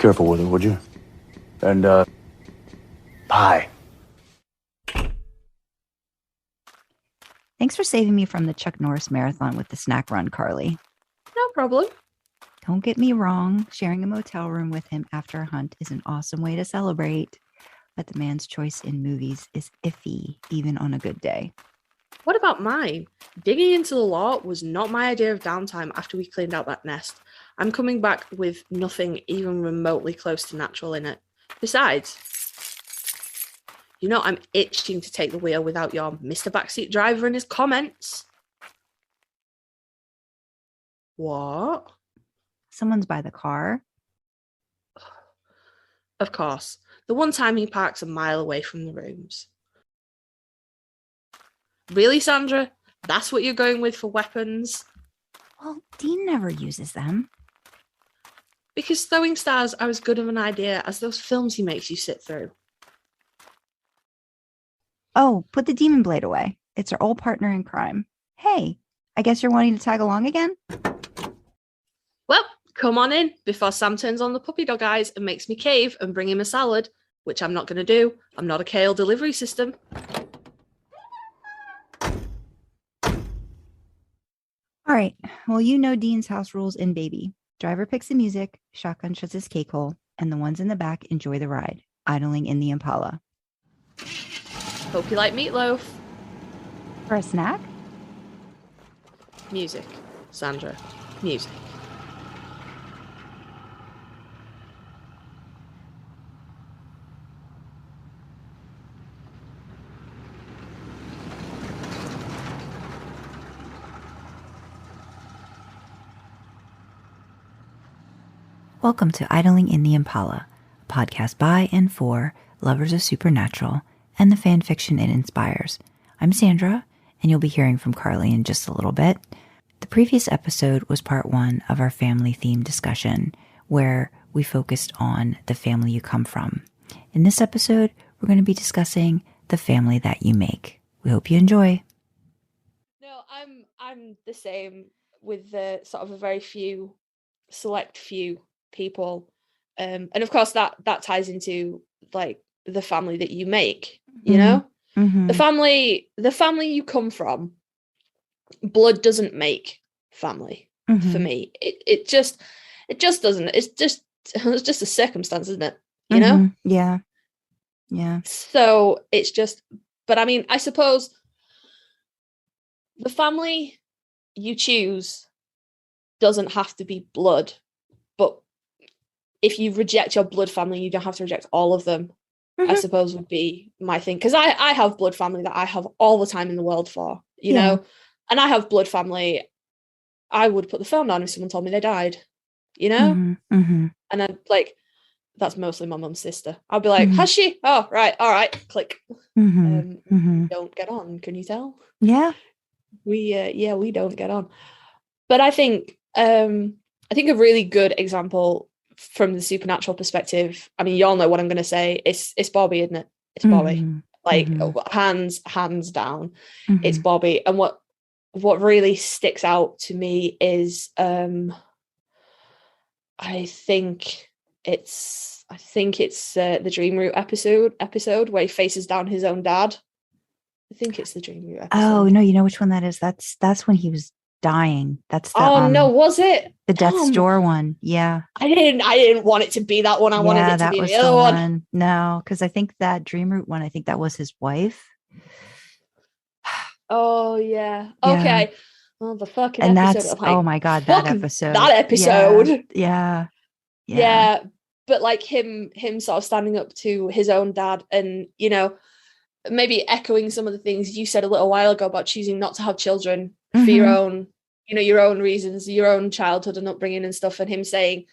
careful with her, would you? And, pie. Thanks for saving me from the Chuck Norris marathon with the snack run, Karlee. No problem. Don't get me wrong. Sharing a motel room with him after a hunt is an awesome way to celebrate. But the man's choice in movies is iffy, even on a good day. What about mine? Digging into the law was not my idea of downtime after we cleaned out that nest. I'm coming back with nothing even remotely close to natural in it. Besides, you know I'm itching to take the wheel without your Mr. Backseat Driver and his comments. What? Someone's by the car. Of course. The one time he parks a mile away from the rooms. Really, Sandra? That's what you're going with for weapons? Well, Dean never uses them. Because throwing stars are as good of an idea as those films he makes you sit through. Oh, put the demon blade away. It's our old partner in crime. Hey, I guess you're wanting to tag along again? Well, come on in before Sam turns on the puppy dog eyes and makes me cave and bring him a salad, which I'm not going to do. I'm not a kale delivery system. All right. Well, you know Dean's house rules in Baby. Driver picks the music, shotgun shuts his cakehole, and the ones in the back enjoy the ride, idling in the Impala. Hope you like meatloaf. For a snack? Music. Sandra. Music. Welcome to Idling in the Impala, a podcast by and for lovers of supernatural and the fan fiction it inspires. I'm Sandra, and you'll be hearing from Karlee in just a little bit. The previous episode was part one of our family theme discussion, where we focused on the family you come from. In this episode, we're going to be discussing the family that you make. We hope you enjoy. No, I'm the same with the sort of a very few, select few people, and of course that ties into like the family that you make. You know, the family you come from. Blood doesn't make family for me. It just doesn't. It's just a circumstance, isn't it? You know? Yeah. So it's just, but I mean, I suppose the family you choose doesn't have to be blood, but if you reject your blood family, you don't have to reject all of them. I suppose would be my thing, because I have blood family that I have all the time in the world for, you know, and I have blood family I would put the phone down if someone told me they died, you know. And I'm like, that's mostly my mum's sister. I'll be like, has she? Oh, right, all right, click. Don't get on, can you tell? We don't get on. But I think a really good example from the supernatural perspective, I mean, you all know what I'm going to say. It's Bobby, isn't it? It's Bobby. Like hands down, it's Bobby. And what really sticks out to me is I think it's the Dream Route episode where he faces down his own dad. I think it's the Dream Route episode. Oh no, you know which one that is? That's when he was dying. That's the no, was it the Death's Door one? Yeah, I didn't want it to be that one. I wanted it to be the other one. No, because I think that Dream Route one, I think that was his wife. Oh yeah. Okay. Well, the fucking and episode. That's oh my god, that episode. That episode. Yeah. But like him sort of standing up to his own dad, and you know, maybe echoing some of the things you said a little while ago about choosing not to have children for your own, you know, your own reasons, your own childhood and upbringing and stuff, and him saying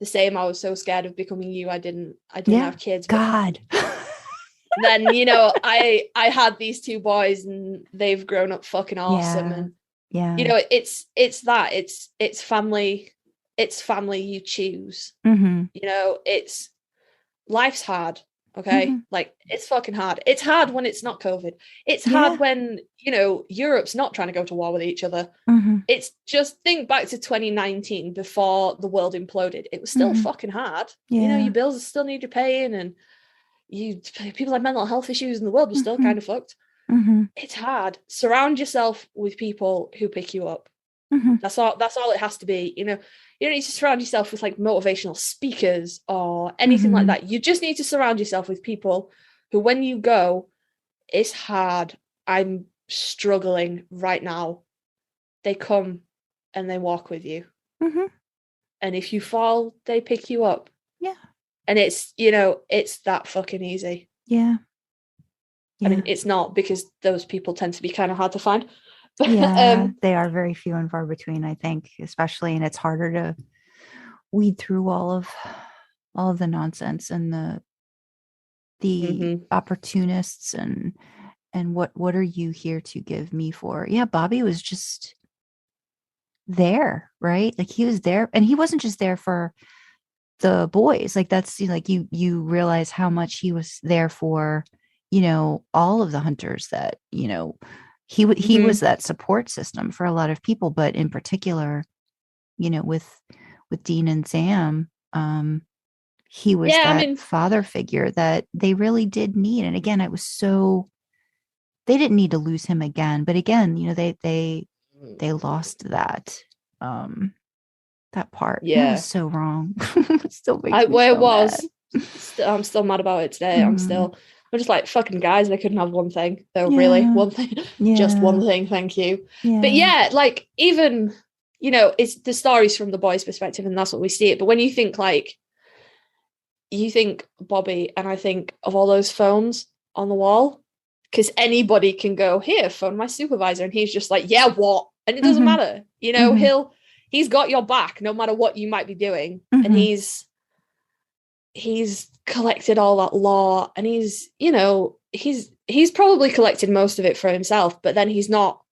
the same. I was so scared of becoming you. I didn't have kids. God. Then, you know, I had these two boys and they've grown up fucking awesome. And you know, it's family. It's family you choose. You know, it's life's hard. Okay. Like, it's fucking hard. It's hard when it's not COVID. It's hard when, you know, Europe's not trying to go to war with each other. It's just, think back to 2019 before the world imploded. It was still fucking hard. You know, your bills still need your paying, and people have mental health issues, and the world was still kind of fucked. It's hard. Surround yourself with people who pick you up. That's all it has to be. You know, you don't need to surround yourself with like motivational speakers or anything like that. You just need to surround yourself with people who, when you go, it's hard, I'm struggling right now, they come and they walk with you. And if you fall, they pick you up. And it's, you know, it's that fucking easy. I mean, it's not, because those people tend to be kind of hard to find. They are very few and far between, I think, especially, and it's harder to weed through all of the nonsense and the opportunists and what are you here to give me for? Bobby was just there, right? Like, he was there, and he wasn't just there for the boys. Like, that's, you know, like you realize how much he was there for, you know, all of the hunters that, you know, he was that support system for a lot of people, but in particular, you know, with Dean and Sam, he was father figure that they really did need. And again, it was they didn't need to lose him again, but again, you know, they lost that part. That was so wrong. It still makes me so mad. I'm still mad about it today. I'm just like, fucking guys, they couldn't have one thing. Though, really, one thing, just one thing, thank you. But like, even, you know, it's the stories from the boys' perspective, and that's what we see it. But when you think Bobby, and I think of all those phones on the wall, because anybody can go, here, phone my supervisor, and he's just like, yeah, what? And it doesn't matter, you know, he's got your back no matter what you might be doing, and he's collected all that law, and he's, you know, he's probably collected most of it for himself, but then he's not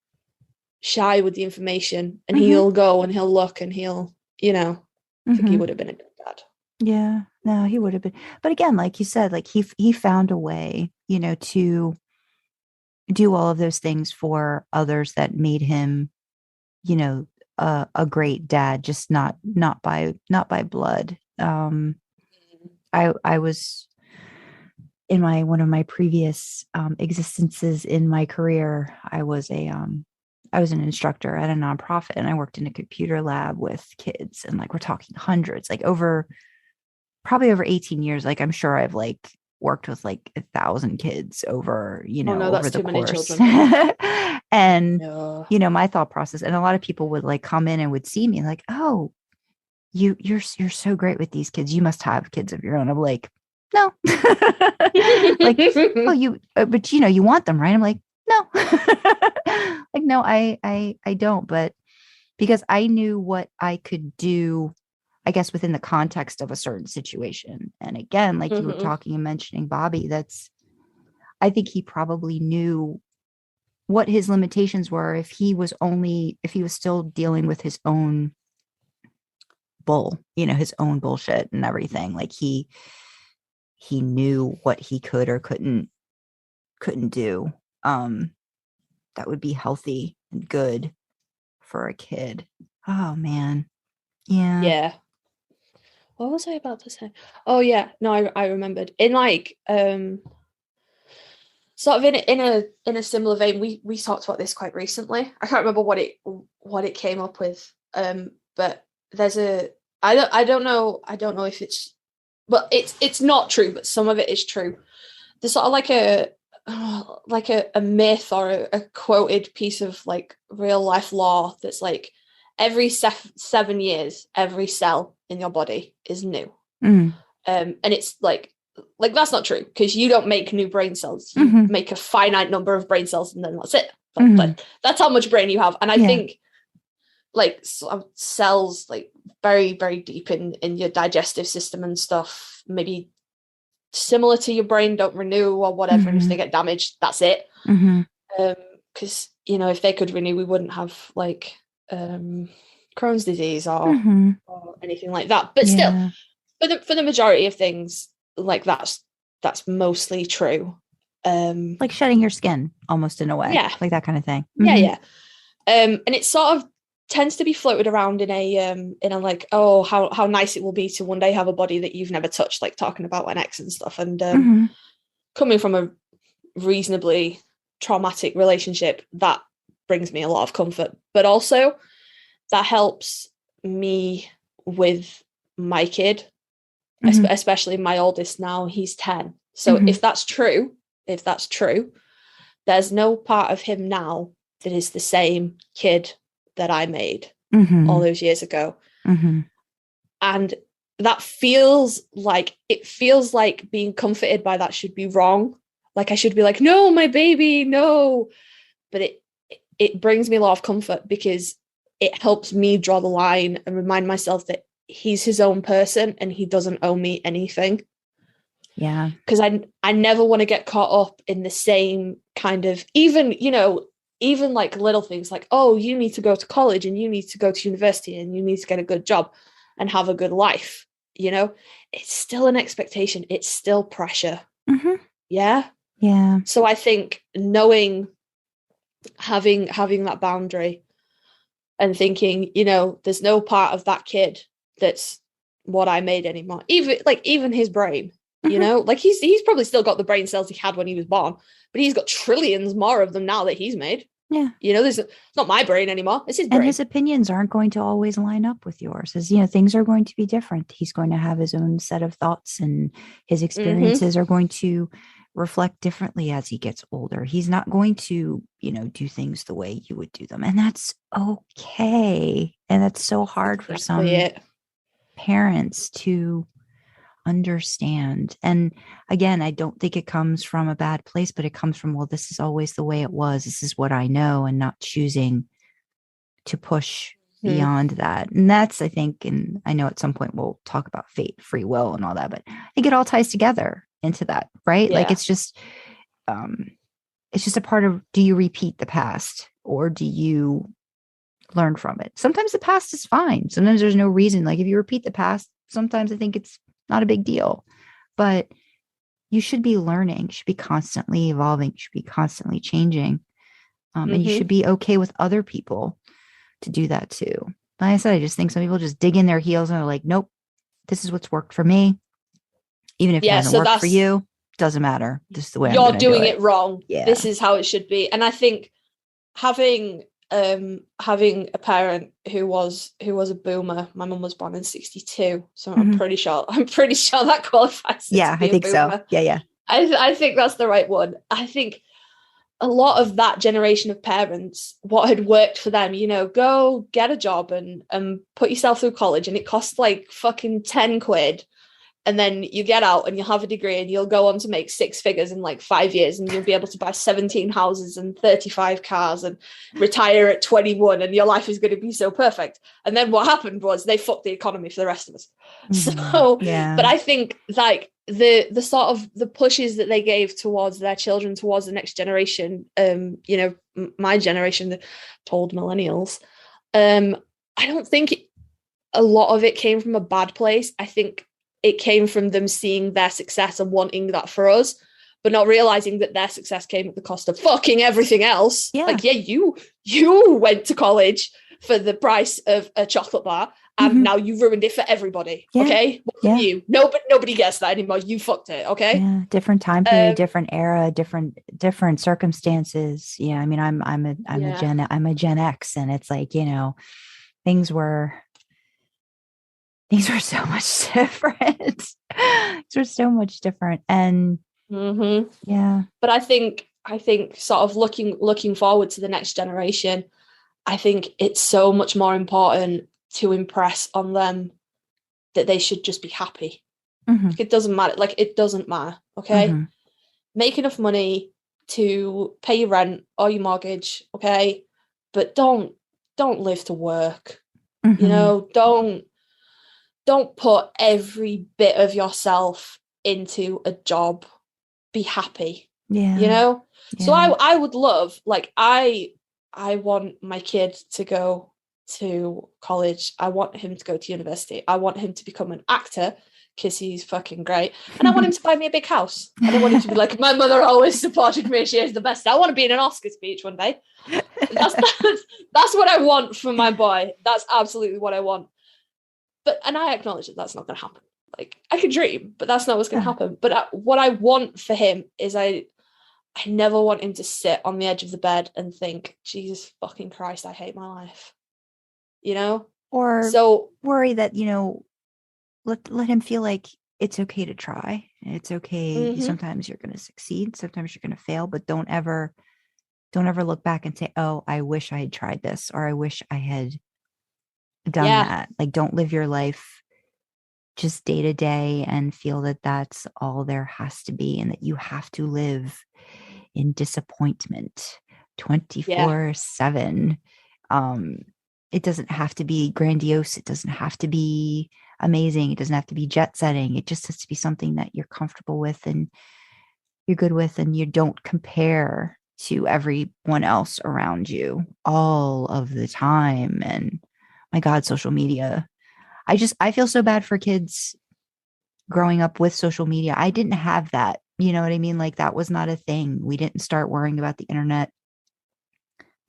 shy with the information, and he'll go and he'll look, and he'll, you know, I think he would have been a good dad. No, he would have been. But again, like you said, like he found a way, you know, to do all of those things for others that made him, you know, a great dad, just not by blood. I was in one of my previous existences in my career. I was an instructor at a nonprofit, and I worked in a computer lab with kids, and like, we're talking hundreds, like probably over 18 years. Like, I'm sure I've like worked with like 1,000 kids over, you know, over the course. And, you know, my thought process, and a lot of people would like come in and would see me like, oh, you're so great with these kids. You must have kids of your own. I'm like, no. Like, oh, but you know, you want them, right? I'm like, no. Like, no, I don't. But because I knew what I could do, I guess, within the context of a certain situation. And again, like you were talking and mentioning Bobby, I think he probably knew what his limitations were if he was still dealing with his own his own bullshit and everything. Like, he knew what he could or couldn't do that would be healthy and good for a kid. Oh man. Yeah. What was I about to say? Oh yeah, no, I remembered. In like sort of in a similar vein, we talked about this quite recently. I can't remember what it came up with. But there's I don't know if it's, well, it's not true, but some of it is true. There's sort of like a myth or a quoted piece of like real life law that's like, every 7 years, every cell in your body is new. And it's like that's not true, because you don't make new brain cells. You make a finite number of brain cells, and then that's it. But that's how much brain you have. And I think like cells like very, very deep in your digestive system and stuff, maybe similar to your brain, don't renew or whatever. And if they get damaged, that's it. Because, you know, if they could renew, we wouldn't have like Crohn's disease or anything like that. But still, for the majority of things, like that's that's mostly true. Like shedding your skin almost in a way. Yeah. Like that kind of thing. Yeah. And it sort of tends to be floated around in a like, oh, how nice it will be to one day have a body that you've never touched, like talking about an ex and stuff. And coming from a reasonably traumatic relationship, that brings me a lot of comfort. But also that helps me with my kid, especially my oldest now. He's 10. So if that's true, there's no part of him now that is the same kid that I made all those years ago. And that feels like being comforted by that should be wrong. Like I should be like, no, my baby, no. But it brings me a lot of comfort because it helps me draw the line and remind myself that he's his own person and he doesn't owe me anything. Yeah. Because I never want to get caught up in the same kind of, even like little things like, oh, you need to go to college and you need to go to university and you need to get a good job and have a good life. It's still an expectation. It's still pressure. Yeah. Yeah. So I think knowing, having that boundary and thinking, there's no part of that kid that's what I made anymore. Even his brain, like he's probably still got the brain cells he had when he was born, but he's got trillions more of them now that he's made. Yeah. It's not my brain anymore. It's his brain. And his opinions aren't going to always line up with yours. As things are going to be different. He's going to have his own set of thoughts and his experiences are going to reflect differently as he gets older. He's not going to, do things the way you would do them. And that's okay. And that's so hard for some parents to understand. And again, I don't think it comes from a bad place, but it comes from, well, this is always the way it was. This is what I know, and not choosing to push beyond that. And that's, I think, and I know at some point we'll talk about fate, free will and all that, but I think it all ties together into that, right? Like it's just a part of, do you repeat the past or do you learn from it? Sometimes the past is fine. Sometimes there's no reason. Like if you repeat the past, sometimes I think it's not a big deal, but you should be learning, you should be constantly evolving, you should be constantly changing. And you should be okay with other people to do that too. Like I said, I just think some people just dig in their heels and are like, nope, this is what's worked for me. Even if it hasn't worked for you, doesn't matter. This is the way you're doing it wrong. Yeah. This is how it should be. And I think having a parent who was a boomer. My mum was born in 1962, so I'm pretty sure that qualifies. Yeah, I think so. Yeah. I think that's the right one. I think a lot of that generation of parents, what had worked for them, go get a job and put yourself through college, and it costs like fucking 10 quid. And then you get out and you'll have a degree and you'll go on to make 6 figures in like 5 years, and you'll be able to buy 17 houses and 35 cars and retire at 21, and your life is going to be so perfect. And then what happened was they fucked the economy for the rest of us. So, yeah. But I think like the sort of the pushes that they gave towards their children, towards the next generation, my generation, the told millennials, I don't think a lot of it came from a bad place. I think it came from them seeing their success and wanting that for us, but not realizing that their success came at the cost of fucking everything else. Yeah. Like, you went to college for the price of a chocolate bar, and now you've ruined it for everybody. Yeah. Okay. You. No, but nobody gets that anymore. You fucked it. Okay. Yeah. Different time period, different era, different circumstances. Yeah. I mean, I'm a Gen X, and it's like, things were so much different. Things were so much different. And yeah. But I think sort of looking forward to the next generation, I think it's so much more important to impress on them that they should just be happy. Like, it doesn't matter. Like, it doesn't matter. Okay. Make enough money to pay your rent or your mortgage. Okay. But don't live to work. Don't put every bit of yourself into a job. Be happy. Yeah. Yeah. So I would love, like, I want my kid to go to college. I want him to go to university. I want him to become an actor, because he's fucking great. And I want him to buy me a big house. I don't want him to be like, my mother always supported me. She is the best. I want to be in an Oscar speech one day. That's what I want for my boy. That's absolutely what I want. And I acknowledge that that's not going to happen. Like, I could dream, but that's not what's going to happen. But what I want for him is I never want him to sit on the edge of the bed and think, Jesus fucking Christ, I hate my life. You know? Or so worry that, let him feel like it's okay to try. It's okay. Sometimes you're going to succeed. Sometimes you're going to fail, but don't ever look back and say, oh, I wish I had tried this, or I wish I had done that. Like, don't live your life just day to day and feel that that's all there has to be, and that you have to live in disappointment 24/7. It doesn't have to be grandiose. It doesn't have to be amazing. It doesn't have to be jet setting. It just has to be something that you're comfortable with and you're good with, and you don't compare to everyone else around you all of the time. And my God, social media. I feel so bad for kids growing up with social media. I didn't have that. You know what I mean? Like, that was not a thing. We didn't start worrying about the internet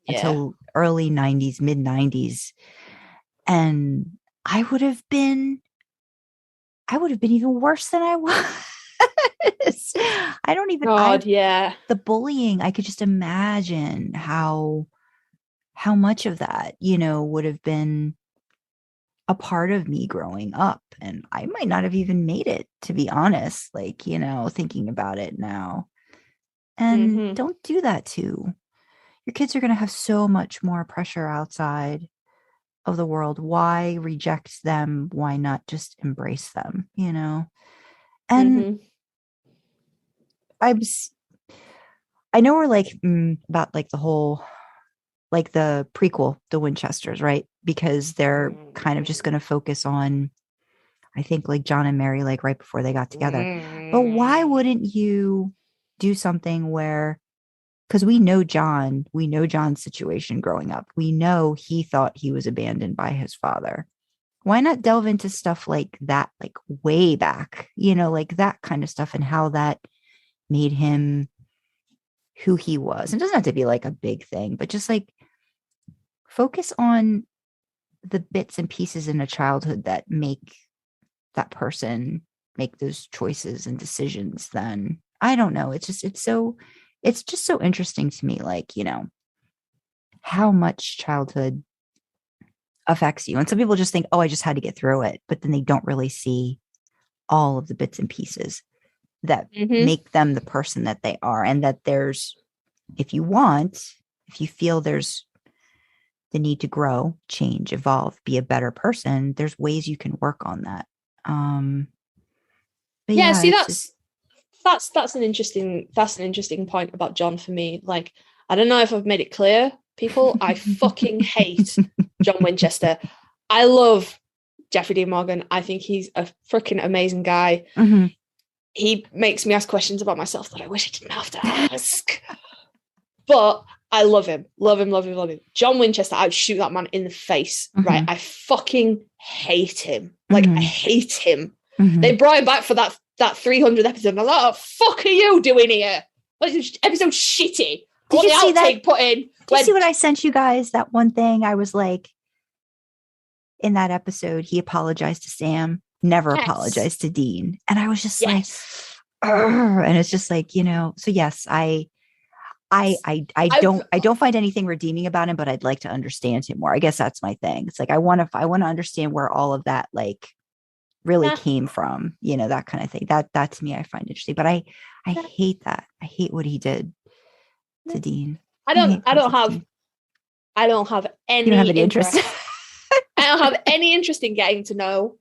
until early 90s, mid 90s. And I would have been even worse than I was. I don't even, the bullying, I could just imagine how much of that, would have been a part of me growing up. And I might not have even made it, to be honest, like, thinking about it now. And don't do that too. Your kids are going to have so much more pressure outside of the world. Why reject them? Why not just embrace them, And I know we're like about like the whole, like the prequel, the Winchesters, right? Because they're kind of just going to focus on, I think, like John and Mary, like right before they got together. But why wouldn't you do something where, because we know John's situation growing up. We know he thought he was abandoned by his father. Why not delve into stuff like that, like way back, like that kind of stuff, and how that made him who he was? It doesn't have to be like a big thing, but just like focus on the bits and pieces in a childhood that make that person make those choices and decisions. Then I don't know. It's just so interesting to me, like, how much childhood affects you. And some people just think, oh, I just had to get through it. But then they don't really see all of the bits and pieces that make them the person that they are. And that there's, if you feel there's the need to grow, change, evolve, be a better person, there's ways you can work on that. See, that's an interesting point about John for me. Like, I don't know if I've made it clear, people. I fucking hate John Winchester. I love Jeffrey Dean Morgan. I think he's a freaking amazing guy. He makes me ask questions about myself that I wish I didn't have to ask. But I love him. Love him. John Winchester, I'd shoot that man in the face, right? I fucking hate him. Like, I hate him. They brought him back for that 300th episode. And I was like, what the fuck are you doing here? Like, this episode's shitty. Did you see that? Did you see what I sent you guys? That one thing I was like, in that episode, he apologized to Sam, never apologized to Dean. And I was just like, and it's just like, so yes, I don't find anything redeeming about him, but I'd like to understand him more. I guess that's my thing. It's like, I want to understand where all of that like really came from, that kind of thing. That to me, I find interesting, but I hate that. I hate what he did to Dean. I don't have any interest. I don't have any interest in getting to know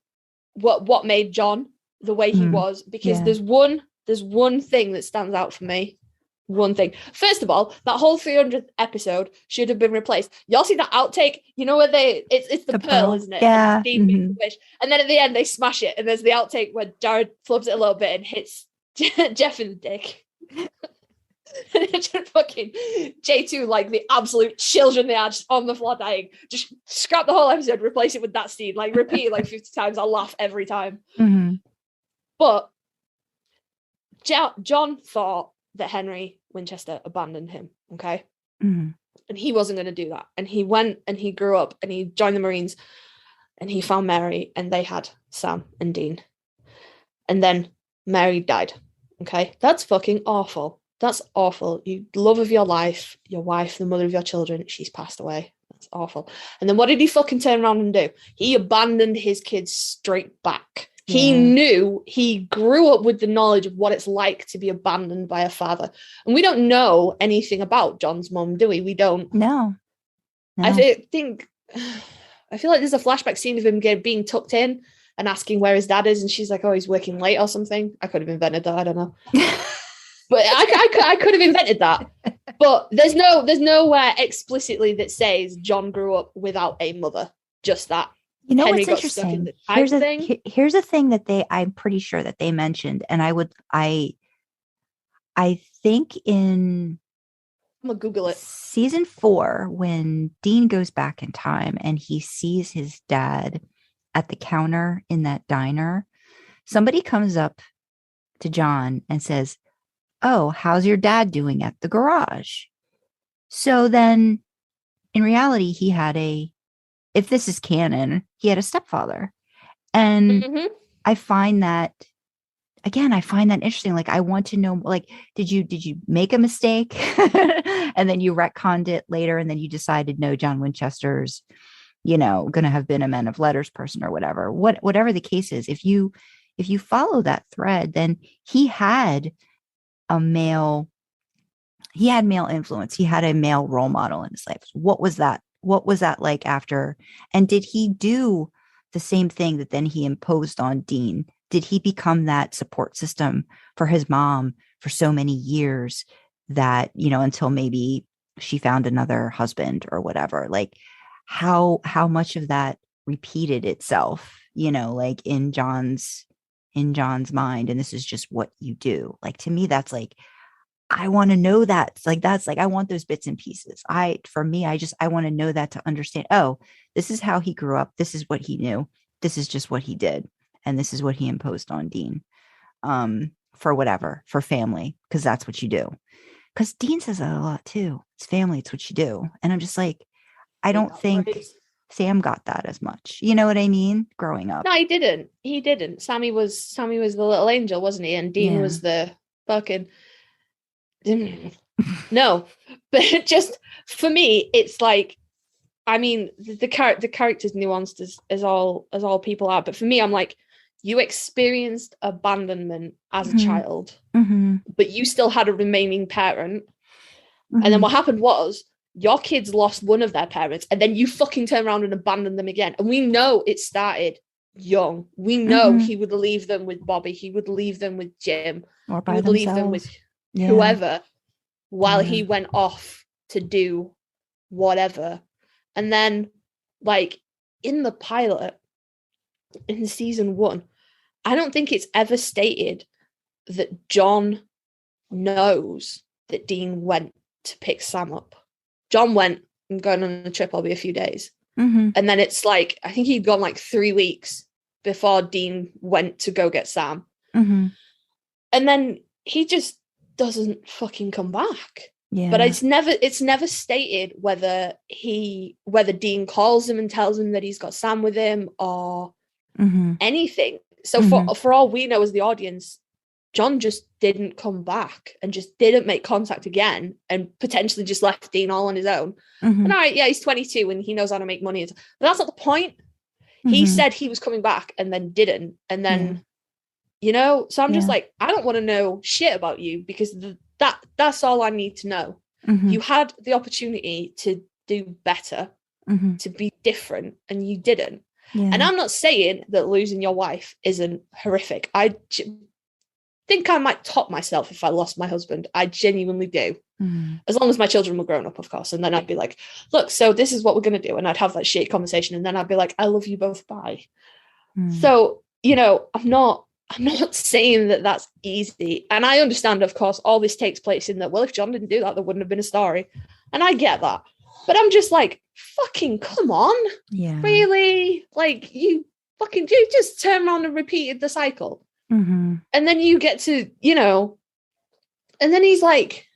what made John the way he was, because there's one thing that stands out for me. One thing. First of all, that whole 300th episode should have been replaced. Y'all see that outtake? Where it's the pearl, isn't it? Yeah. And then at the end they smash it, and there's the outtake where Jared flubs it a little bit and hits Jeff in the dick. And it's just fucking J2, like the absolute children they are, just on the floor dying. Just scrap the whole episode, replace it with that scene, like repeat it like 50 times. I'll laugh every time. But John thought that Henry Winchester abandoned him, okay? Mm-hmm. And he wasn't going to do that. And he went and he grew up and he joined the Marines and he found Mary and they had Sam and Dean. And then Mary died, okay? That's fucking awful. That's awful. You love of your life, your wife, the mother of your children, she's passed away. That's awful. And then what did he fucking turn around and do? He abandoned his kids straight back. Yeah. He knew, he grew up with the knowledge of what it's like to be abandoned by a father. And we don't know anything about John's mum, do we? We don't. No. I feel like there's a flashback scene of him being tucked in and asking where his dad is. And she's like, oh, he's working late or something. I could have invented that. I don't know. But I could have invented that. But there's nowhere explicitly that says John grew up without a mother. Just that. You know what's interesting? Here's a thing that I'm pretty sure that they mentioned, and I think in I'm gonna Google it. Season 4, when Dean goes back in time and he sees his dad at the counter in that diner, somebody comes up to John and says, oh, how's your dad doing at the garage? So then in reality, he had if this is canon, he had a stepfather. And I find that interesting. Like, I want to know, like, did you make a mistake and then you retconned it later and then you decided, no, John Winchester's, going to have been a men of letters person or whatever. Whatever the case is, if you follow that thread, then he had male influence. He had a male role model in his life. What was that? What was that like after? And did he do the same thing that then he imposed on Dean? Did he become that support system for his mom for so many years that, until maybe she found another husband or whatever? Like, how much of that repeated itself, like in John's mind, and this is just what you do. Like, to me, that's like, I want to know that. It's like, that's like, I want those bits and pieces. I want to know that to understand, oh, this is how he grew up. This is what he knew. This is just what he did. And this is what he imposed on Dean, for family, because that's what you do. Because Dean says that a lot too. It's family. It's what you do. And I'm just like, I don't think Sam got that as much. You know what I mean? Growing up. No, he didn't. Sammy was the little angel, wasn't he? And Dean was the fucking... No, but just for me, it's like, I mean, the character's nuanced as all people are, but for me, I'm like, you experienced abandonment as a child, but you still had a remaining parent, and then what happened was your kids lost one of their parents, and then you fucking turn around and abandon them again. And we know it started young. We know he would leave them with Bobby, he would leave them with Jim, or by he would themselves. leave them with whoever, while he went off to do whatever. And then, like, in the pilot, in season 1, I don't think it's ever stated that John knows that Dean went to pick Sam up. John went, I'm going on a trip, I'll be a few days. And then it's like, I think he'd gone like 3 weeks before Dean went to go get Sam. And then he just doesn't fucking come back. But it's never stated whether Dean calls him and tells him that he's got Sam with him or anything. So for all we know as the audience, John just didn't come back and just didn't make contact again, and potentially just left Dean all on his own. And all right, yeah, he's 22 and he knows how to make money, but that's not the point. He said he was coming back and then didn't, and then so I'm just like, I don't want to know shit about you, because that's all I need to know. You had the opportunity to do better, to be different, and you didn't. And I'm not saying that losing your wife isn't horrific. I think I might top myself if I lost my husband. I genuinely do. As long as my children were grown up, of course. And then I'd be like, look, so this is what we're going to do. And I'd have that shit conversation. And then I'd be like, I love you both. Bye. So, I'm not saying that that's easy. And I understand, of course, all this takes place in that, well, if John didn't do that, there wouldn't have been a story. And I get that. But I'm just like, fucking come on. Really? Like, you just turn around and repeated the cycle. Mm-hmm. And then you get to, and then he's like,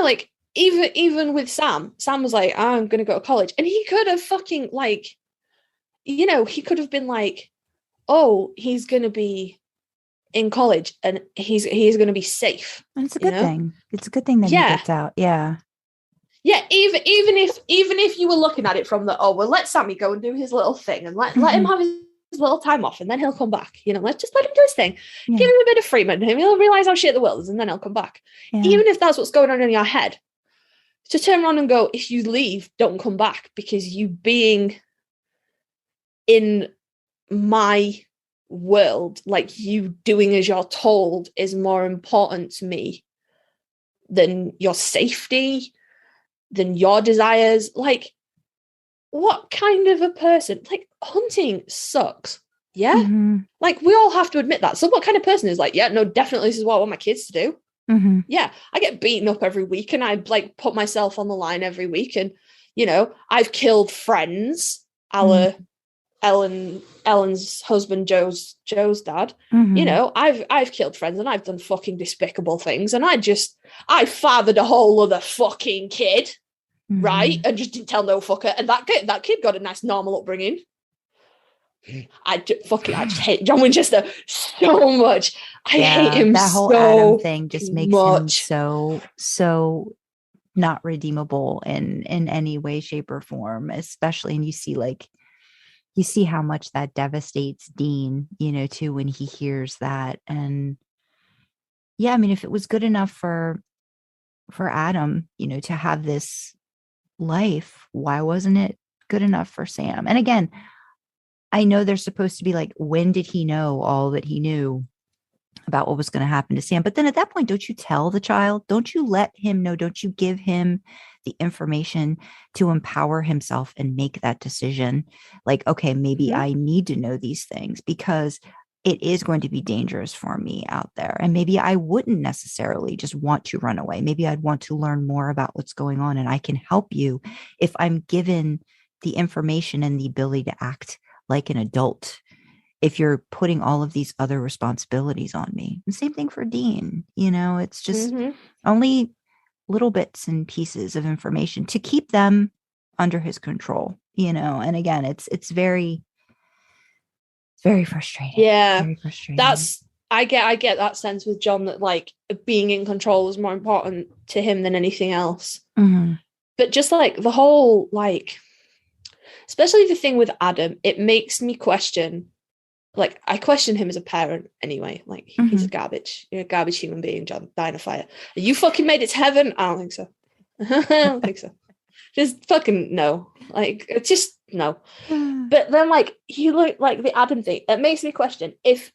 like even with Sam was like, I'm going to go to college. And he could have fucking like, he could have been like, oh, he's going to be in college and he is going to be safe. And it's a good thing. It's a good thing that he gets out. Yeah. Yeah, even if you were looking at it from the, oh, well, let Sammy go and do his little thing and let him have his little time off and then he'll come back. Let's just let him do his thing. Yeah. Give him a bit of freedom and he'll realize how shit the world is and then he'll come back. Yeah. Even if that's what's going on in your head, to turn around and go, if you leave, don't come back, because you being in my world, like you doing as you're told, is more important to me than your safety, than your desires. Like, what kind of a person? Like, hunting sucks. Yeah. Mm-hmm. Like, we all have to admit that. So what kind of person is like, yeah, no, definitely this is what I want my kids to do. Mm-hmm. Yeah, I get beaten up every week and I like put myself on the line every week. And, I've killed friends, Ellen's husband, Joe's dad. Mm-hmm. I've killed friends and I've done fucking despicable things. And I fathered a whole other fucking kid, mm-hmm. right? And just didn't tell no fucker. And that kid got a nice normal upbringing. I just hate John Winchester so much. I hate him. That whole Adam thing just makes him so not redeemable in any way, shape, or form, especially. And you see how much that devastates Dean, too, when he hears that. And yeah, I mean, if it was good enough for Adam, to have this life, why wasn't it good enough for Sam? And again, I know they're supposed to be like, when did he know all that he knew about what was going to happen to Sam? But then at that point, don't you tell the child? Don't you let him know? Don't you give him the information to empower himself and make that decision? Like, okay, maybe mm-hmm. I need to know these things because it is going to be dangerous for me out there. And maybe I wouldn't necessarily just want to run away. Maybe I'd want to learn more about what's going on. And I can help you if I'm given the information and the ability to act like an adult, if you're putting all of these other responsibilities on me. And same thing for Dean. It's just mm-hmm. only little bits and pieces of information to keep them under his control, and again, it's very, very frustrating. Yeah. Very frustrating. I get that sense with John that like being in control is more important to him than anything else. Mm-hmm. But just like the whole, like, especially the thing with Adam, it makes me question, like, I question him as a parent anyway. Like, mm-hmm. he's a garbage human being, John, dying of fire. Are you fucking made it to heaven? I don't think so. I don't think so. Just fucking no. Like, it's just no. But then, like, you look like the Adam thing. It makes me question if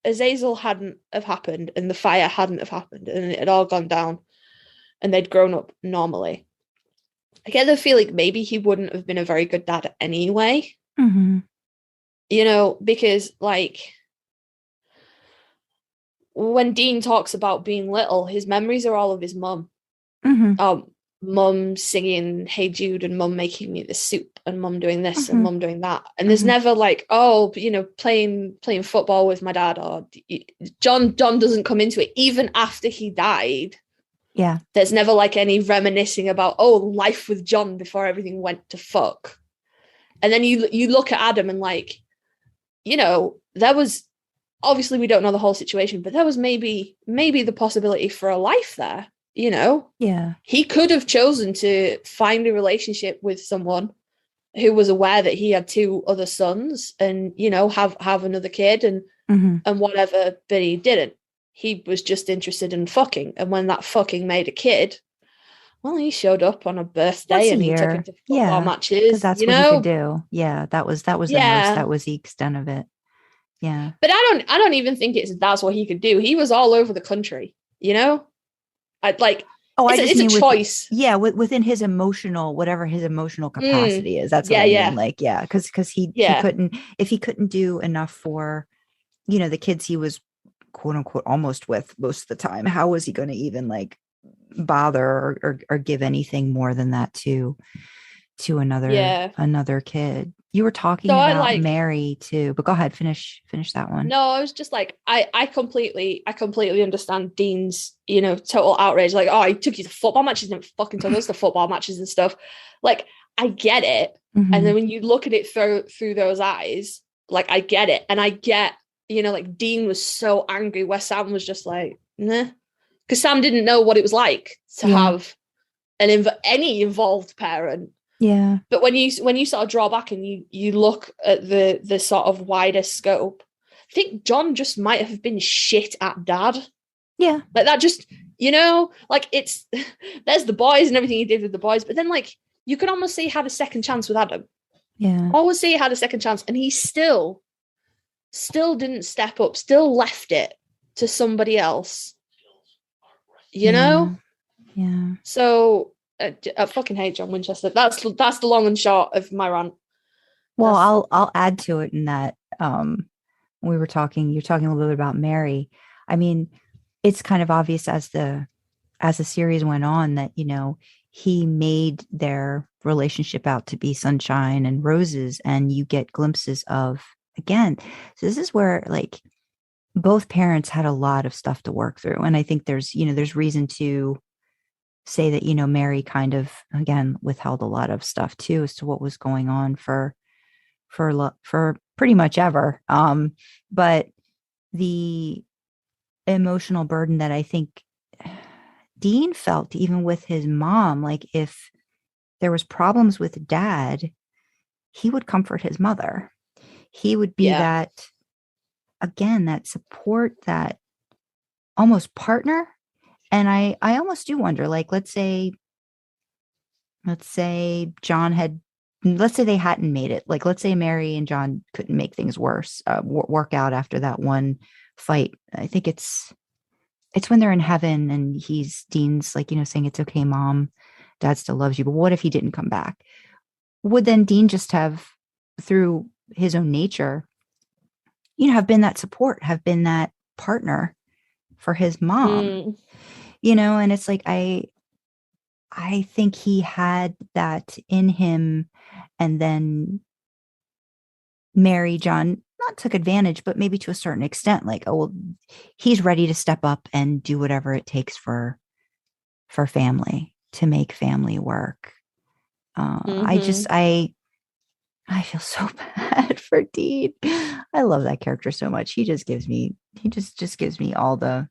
Azazel hadn't have happened and the fire hadn't have happened and it had all gone down and they'd grown up normally. I get the feeling maybe he wouldn't have been a very good dad anyway. Mm-hmm. Because like when Dean talks about being little, his memories are all of his mum. Mm-hmm. Mum singing Hey Jude and mum making me the soup and mum doing this mm-hmm. and mum doing that. And there's mm-hmm. never like, playing football with my dad, or John doesn't come into it even after he died. Yeah. There's never like any reminiscing about, life with John before everything went to fuck. And then you look at Adam and like, there was, obviously we don't know the whole situation, but there was maybe the possibility for a life there, Yeah. He could have chosen to find a relationship with someone who was aware that he had two other sons and, have another kid and mm-hmm. and whatever, but he didn't. He was just interested in fucking. And when that fucking made a kid, well, he showed up on a birthday and he took him to football matches. Because that's what he could do. Yeah, that was the most, that was the extent of it. Yeah. But I don't even think that's what he could do. He was all over the country, I'd like, it's a choice. Within his emotional, whatever his emotional capacity is. That's what I mean. Like, because he couldn't, if he couldn't do enough for, the kids he was quote unquote almost with most of the time, how was he going to even like bother or give anything more than that to another kid, You were talking So about Mary too, but go ahead, finish that one. No, I was just like, I completely understand Dean's, total outrage. Like, oh, he took you to football matches and fucking took us to football matches and stuff. Like, I get it. Mm-hmm. And then when you look at it through those eyes, like, I get it. And I get, like Dean was so angry where Sam was just like, nah. Because Sam didn't know what it was like to have any involved parent. Yeah. But when you sort of draw back and you look at the sort of wider scope, I think John just might have been shit at dad. Yeah. Like that just, like it's, there's the boys and everything he did with the boys. But then like, you can almost see he had a second chance with Adam. Yeah. Always see he had a second chance. And he still didn't step up, still left it to somebody else. Yeah. So I fucking hate John Winchester. That's the long and short of my rant. Well, I'll add to it in that you're talking a little bit about Mary. I mean, it's kind of obvious as the series went on that, he made their relationship out to be sunshine and roses, and you get glimpses of, again, so this is where like both parents had a lot of stuff to work through. And I think there's reason to say that, Mary kind of, again, withheld a lot of stuff too, as to what was going on for pretty much ever. But the emotional burden that I think Dean felt, even with his mom, like if there was problems with dad, he would comfort his mother. He would be that, again, that support, that almost partner. And I almost do wonder, like, let's say John had, let's say they hadn't made it. Like, let's say Mary and John couldn't make things worse, work out after that one fight. I think it's when they're in heaven and Dean's like, saying it's okay, Mom, Dad still loves you. But what if he didn't come back? Would then Dean just have, through his own nature, have been that support, have been that partner for his mom? And it's like, I think he had that in him, and then Mary, John, not took advantage, but maybe to a certain extent, like, oh, well, he's ready to step up and do whatever it takes for family, to make family work. I feel so bad for Dean. I love that character so much. He just gives me all the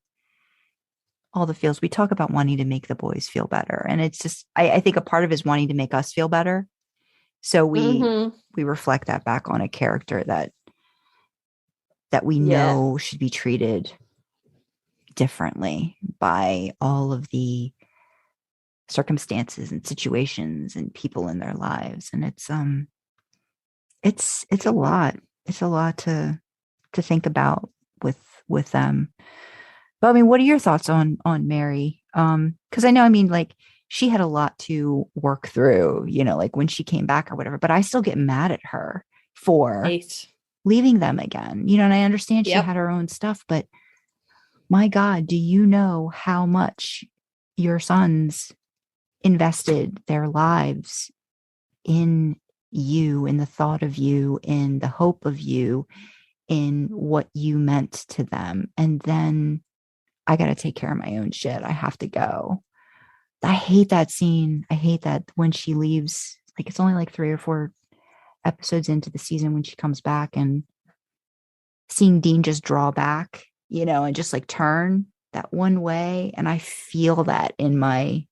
feels. We talk about wanting to make the boys feel better. And it's just, I think a part of it is wanting to make us feel better. So we reflect that back on a character that we know should be treated differently by all of the circumstances and situations and people in their lives. And it's a lot. It's a lot to think about with them. But I mean, what are your thoughts on Mary? Because I know, like, she had a lot to work through, like when she came back or whatever, but I still get mad at her for leaving them again, and I understand she had her own stuff, but my God, do you know how much your sons invested their lives in you, in the thought of you, in the hope of you, in what you meant to them? And then I got to take care of my own shit. I have to go. I hate that scene. I hate that when she leaves, like, it's only like 3 or 4 episodes into the season when she comes back, and seeing Dean just draw back, and just like turn that one way. And I feel that I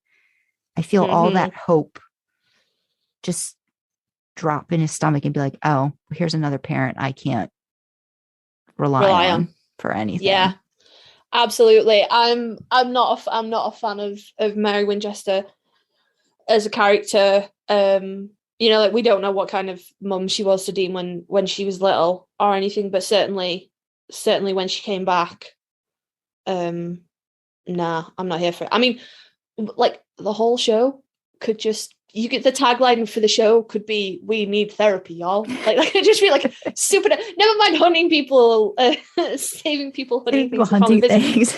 feel all that hope just drop in his stomach and be like, oh, here's another parent I can't rely on for anything. Yeah. Absolutely. I'm not a fan of Mary Winchester as a character. Like, we don't know what kind of mum she was to Dean when she was little or anything, but certainly when she came back, nah, I'm not here for it. I mean, like, the whole show could just, you get the tagline for the show could be, we need therapy, y'all. Like it just be like super, never mind hunting people, saving people, hunting things.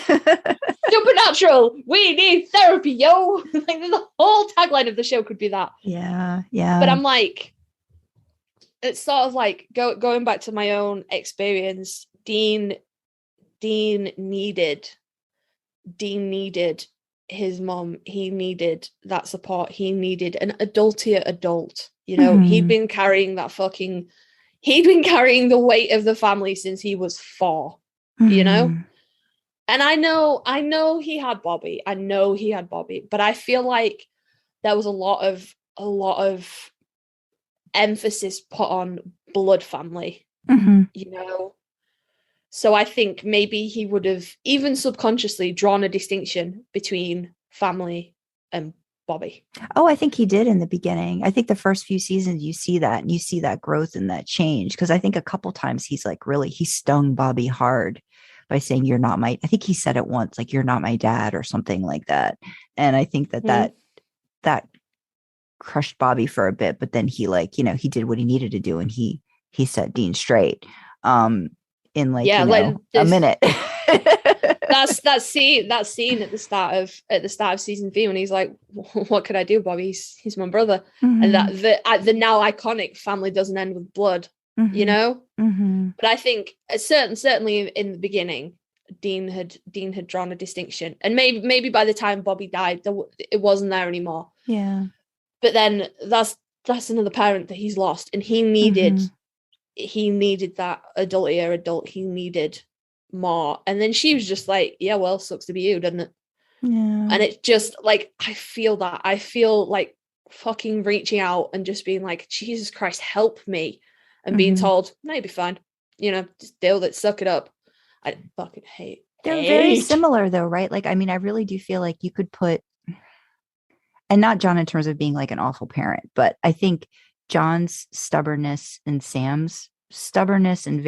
Supernatural, we need therapy, yo. Like, the whole tagline of the show could be that. Yeah. But I'm like, it's sort of like going back to my own experience. Dean needed his mom. He needed that support. He needed an adultier adult. You know, he'd been carrying the weight of the family since he was 4. You know, and I know he had Bobby. But I feel like there was a lot of emphasis put on blood family. You know. So I think maybe he would have even subconsciously drawn a distinction between family and Bobby. Oh, I think he did in the beginning. I think the first few seasons you see that, and you see that growth and that change. Because I think a couple times he stung Bobby hard by saying, "You're not my," I think he said it once, like, "You're not my dad," or something like that. And I think that crushed Bobby for a bit, but then he he did what he needed to do, and he set Dean straight. In a minute. that scene at the start of season 3 when he's like, "What could I do, Bobby? He's my brother." And that the now iconic family doesn't end with blood, you know. But I think certainly in the beginning, Dean had drawn a distinction, and maybe by the time Bobby died, it wasn't there anymore. Yeah. But then that's another parent that he's lost, and he needed that adult. He needed more. And then she was just like, "Yeah, well, sucks to be you, doesn't it?" Yeah. And it's just like, I feel like fucking reaching out and just being like, "Jesus Christ, help me," and being told, "No, you'll be fine, you know, just deal with it, suck it up." I fucking hate. They're very similar though, right? Like, I mean, I really do feel like you could put, and not John in terms of being like an awful parent, but I think John's stubbornness and Sam's stubbornness, and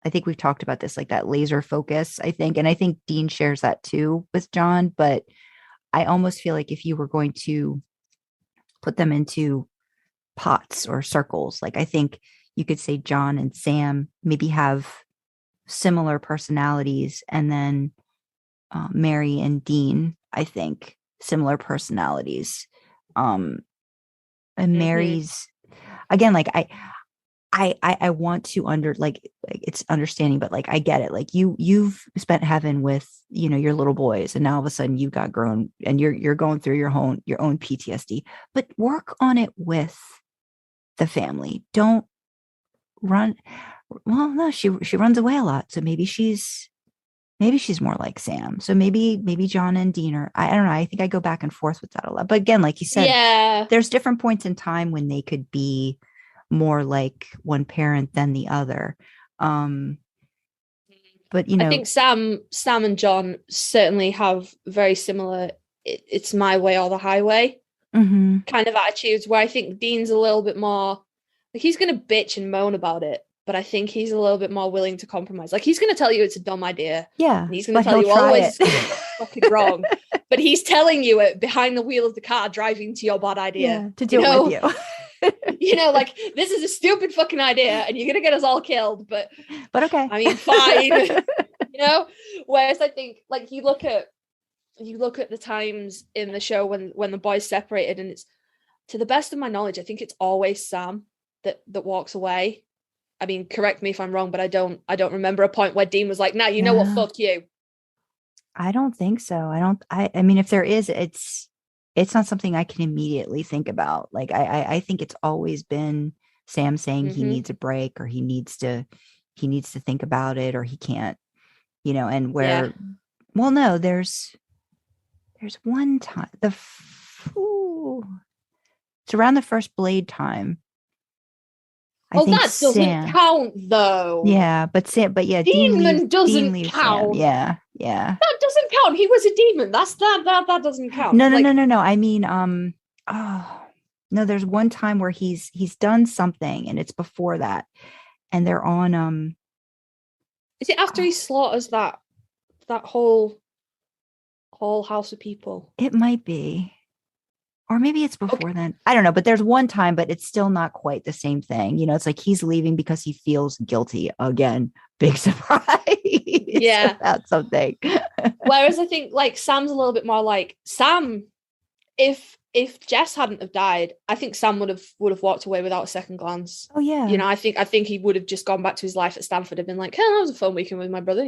I think we've talked about this, like that laser focus, I think. And I think Dean shares that too with John, but I almost feel like if you were going to put them into pots or circles, like, I think you could say John and Sam maybe have similar personalities, and then Mary and Dean, I think, similar personalities. And Mary's, again, like I want to it's understanding, but like, I get it. Like you've spent heaven with, your little boys, and now all of a sudden you've got grown, and you're going through your own PTSD, but work on it with the family. Don't run. Well, no, she runs away a lot. So maybe she's more like Sam. So maybe John and Dean are, I don't know. I think I go back and forth with that a lot. But again, like you said, there's different points in time when they could be more like one parent than the other. But I think Sam and John certainly have very similar, it's my way or the highway kind of attitudes, where I think Dean's a little bit more, like, he's going to bitch and moan about it, but I think he's a little bit more willing to compromise. Like, he's going to tell you it's a dumb idea. Yeah. And he's going to tell you always it's fucking wrong. But he's telling you it behind the wheel of the car driving to your bad idea. To do it with you. Like, this is a stupid fucking idea and you're going to get us all killed. But okay. I mean, fine. Whereas I think, like, you look at the times in the show when the boys separated, and it's, to the best of my knowledge, I think it's always Sam that walks away. I mean, correct me if I'm wrong, but I don't remember a point where Dean was like, "Nah, you know what, fuck you." I don't think so. I mean, if there is, it's not something I can immediately think about. Like, I think it's always been Sam saying he needs a break, or he needs to think about it, or he can't, and where, well, no, there's one time, it's around the first Blade time. That doesn't count, though. Yeah, but Demon doesn't count. Sam. Yeah. That doesn't count. He was a demon. That doesn't count. No. I mean, no. There's one time where he's done something, and it's before that, and they're on. Is it after he slaughters that whole house of people? It might be. Or maybe it's before then. I don't know. But there's one time, but it's still not quite the same thing. It's like he's leaving because he feels guilty. Again, big surprise. Yeah. About something. Whereas I think, like, Sam's a little bit more like, Sam if Jess hadn't have died, I think Sam would have walked away without a second glance. Oh yeah. You know, I think he would have just gone back to his life at Stanford and been like, "Oh, that was a fun weekend with my brother.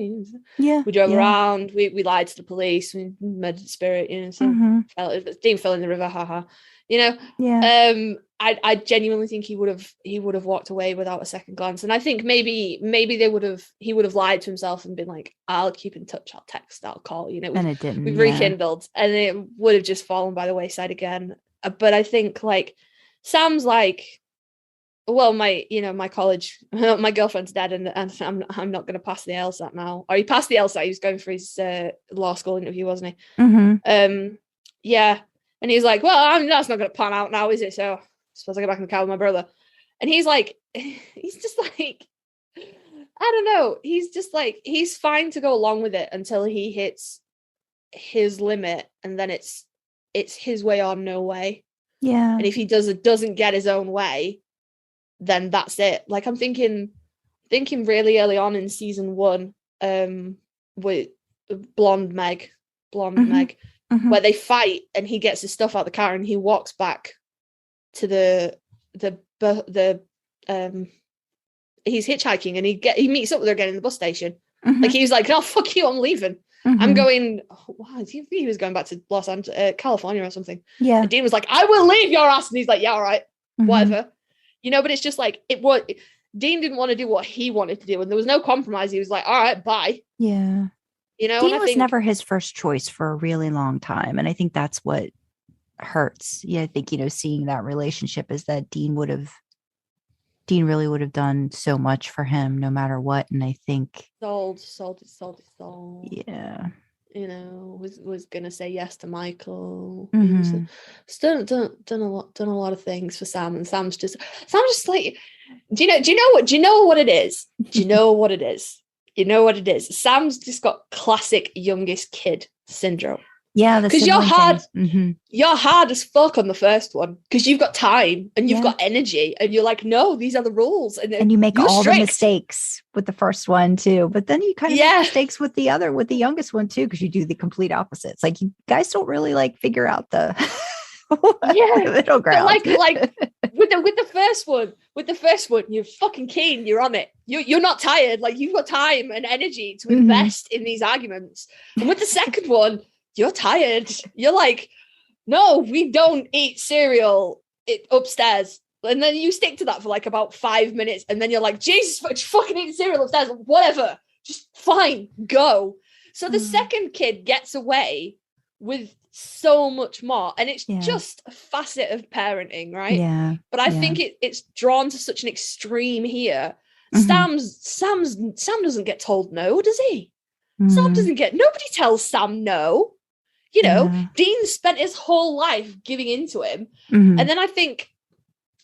Yeah. We drove around, we lied to the police, we murdered the spirit, you know, so Dean fell in the river, haha." You know? Yeah. I genuinely think he would have walked away without a second glance. And I think maybe he would have lied to himself and been like, "I'll keep in touch, I'll text, I'll call," you know. And it didn't. We've rekindled, and it would have just fallen by the wayside again. But I think like Sam's like, well, my college, my girlfriend's dead, and I'm not going to pass the LSAT now. Or he passed the LSAT. He was going for his law school interview, wasn't he? Yeah. And he's like, "Well, that's not going to pan out now, is it? So I suppose I get back in the car with my brother." And he's like, he's just like, I don't know. He's just like, he's fine to go along with it until he hits his limit, and then it's his way or no way. Yeah. And if he doesn't get his own way, then that's it. Like I'm thinking really early on in season 1, with blonde Meg, where they fight and he gets his stuff out of the car and he walks back to the he's hitchhiking and he meets up with her again in the bus station. Like he was like, "No, fuck you, I'm leaving. I'm going." Wow, he was going back to Los Angeles, California or something. Yeah. And Dean was like, "I will leave your ass," and he's like, "Yeah, all right, whatever." You know, but it's just like Dean didn't want to do what he wanted to do, and there was no compromise. He was like, "All right, bye." Yeah. You know, Dean was never his first choice for a really long time, and I think that's what hurts. Yeah, I think, you know, seeing that relationship is that Dean really would have done so much for him no matter what, and I think sold. Yeah. You know, was gonna say yes to Michael. Done a lot of things for Sam, and Sam's just like, do you know what it is? You know what it is? Sam's just got classic youngest kid syndrome. Yeah, because you're hard as fuck on the first one because you've got time and you've got energy and you're like, "No, these are the rules," and you make all the mistakes with the first one too, but then you kind of make mistakes with the youngest one too, because you do the complete opposites. Like, you guys don't really like figure out the middle ground. Like with the first one, you're fucking keen, you're on it, you're not tired, like you've got time and energy to invest in these arguments. And with the second one, you're tired. You're like, "No, we don't eat cereal upstairs." And then you stick to that for like about 5 minutes. And then you're like, "Jesus, fucking eat cereal upstairs. Whatever. Just fine. Go." So the second kid gets away with so much more. And it's just a facet of parenting, right? Yeah. But I think it's drawn to such an extreme here. Sam doesn't get told no, does he? Nobody tells Sam no. You know, Dean spent his whole life giving into him. And then I think,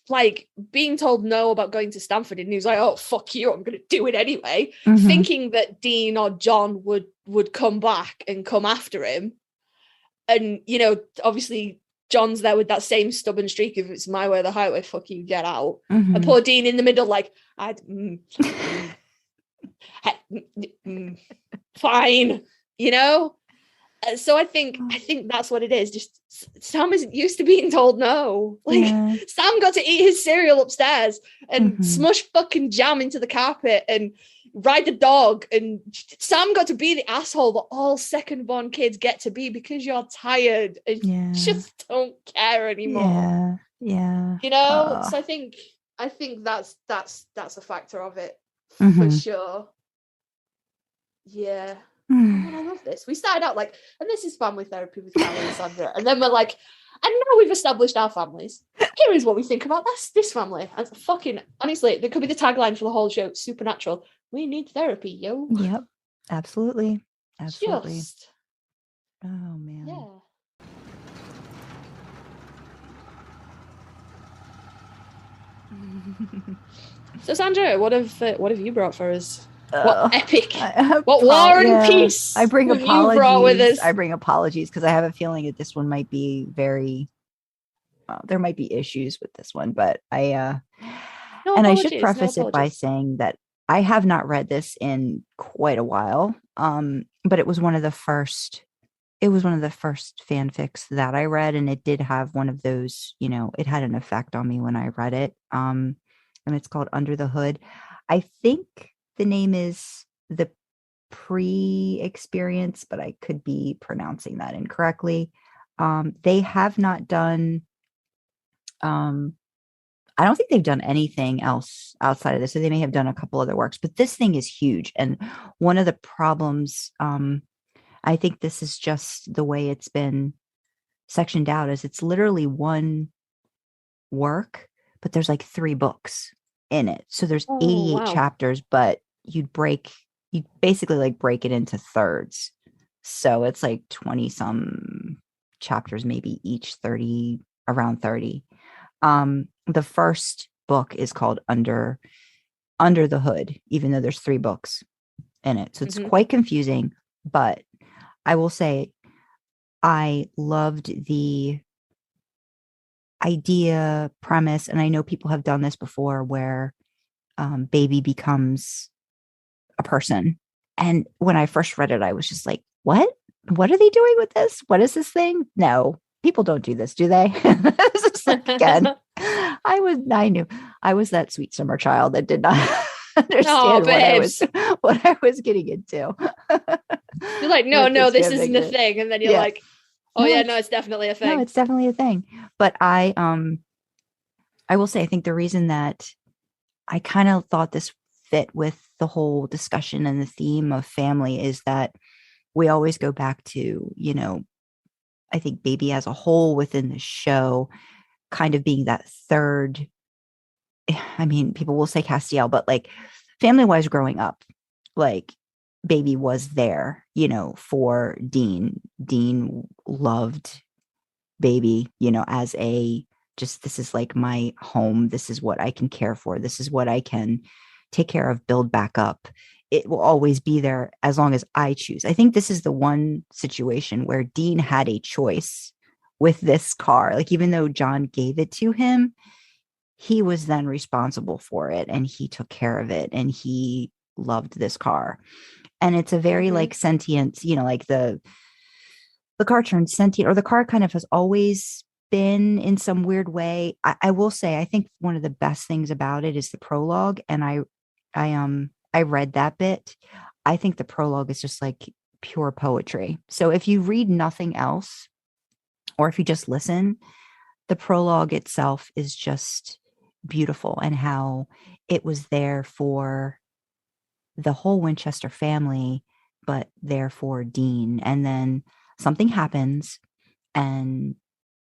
like, being told no about going to Stanford, and he was like, "Oh, fuck you, I'm going to do it anyway." Thinking that Dean or John would come back and come after him. And, you know, obviously John's there with that same stubborn streak of, "It's my way or the highway, fuck you, get out." And poor Dean in the middle, like, fine, you know? So I think that's what it is. Just Sam isn't used to being told no. Like, Sam got to eat his cereal upstairs and smush fucking jam into the carpet and ride the dog, and Sam got to be the asshole that all second-born kids get to be because you're tired and just don't care anymore. Yeah. You know? So I think that's a factor of it for sure. Yeah. Oh, I love this. We started out like, and this is family therapy with Karlee and Sandra, and then we're like, and now we've established our families, here is what we think about this family. And fucking honestly, there could be the tagline for the whole show: "Supernatural. We need therapy, yo." Yep, absolutely. Just, oh man. Yeah. So Sandra, what have you brought for us? What epic, what War and Peace I bring apologies. You brought with us? I bring apologies because I have a feeling that this one might be very, there might be issues with this one, but I should preface it by saying that I have not read this in quite a while, but it was one of the first it was one of the first fanfics that I read, and it did have one of those, it had an effect on me when I read it. And it's called Under the Hood. I think the name is the Pre-Experience, but I could be pronouncing that incorrectly. They have not done, I don't think they've done anything else outside of this. So they may have done a couple other works, but this thing is huge. And one of the problems, I think this is just the way it's been sectioned out, is it's literally one work, but there's like 3 books in it. So there's 88 chapters, but you basically like break it into thirds. So it's like 20 some chapters, maybe each around 30. The first book is called Under the Hood, even though there's 3 books in it. So it's quite confusing, but I will say I loved the idea, premise, and I know people have done this before where baby becomes a person. And when I first read it, I was just like, what are they doing with this? What is this thing? No, people don't do this, do they? Again, I knew I was that sweet summer child that did not understand what I was getting into. You're like, no, this isn't a thing. And then you're like, oh yeah, no, it's definitely a thing. No, it's definitely a thing. But I will say, I think the reason that I kind of thought this fit with the whole discussion and the theme of family is that we always go back to, I think baby as a whole within the show kind of being that third, I mean, people will say Castiel, but like family-wise growing up, like baby was there, for Dean. Dean loved baby, as this is like my home. This is what I can care for. This is what I can take care of, build back up. It will always be there as long as I choose. I think this is the one situation where Dean had a choice with this car. Like, even though John gave it to him, he was then responsible for it and he took care of it and he loved this car. And it's a very like sentient, like the car turns sentient, or the car kind of has always been in some weird way. I will say, I think one of the best things about it is the prologue. And I read that bit. I think the prologue is just like pure poetry. So if you read nothing else, or if you just listen, the prologue itself is just beautiful, and how it was there for the whole Winchester family, but there for Dean. And then something happens and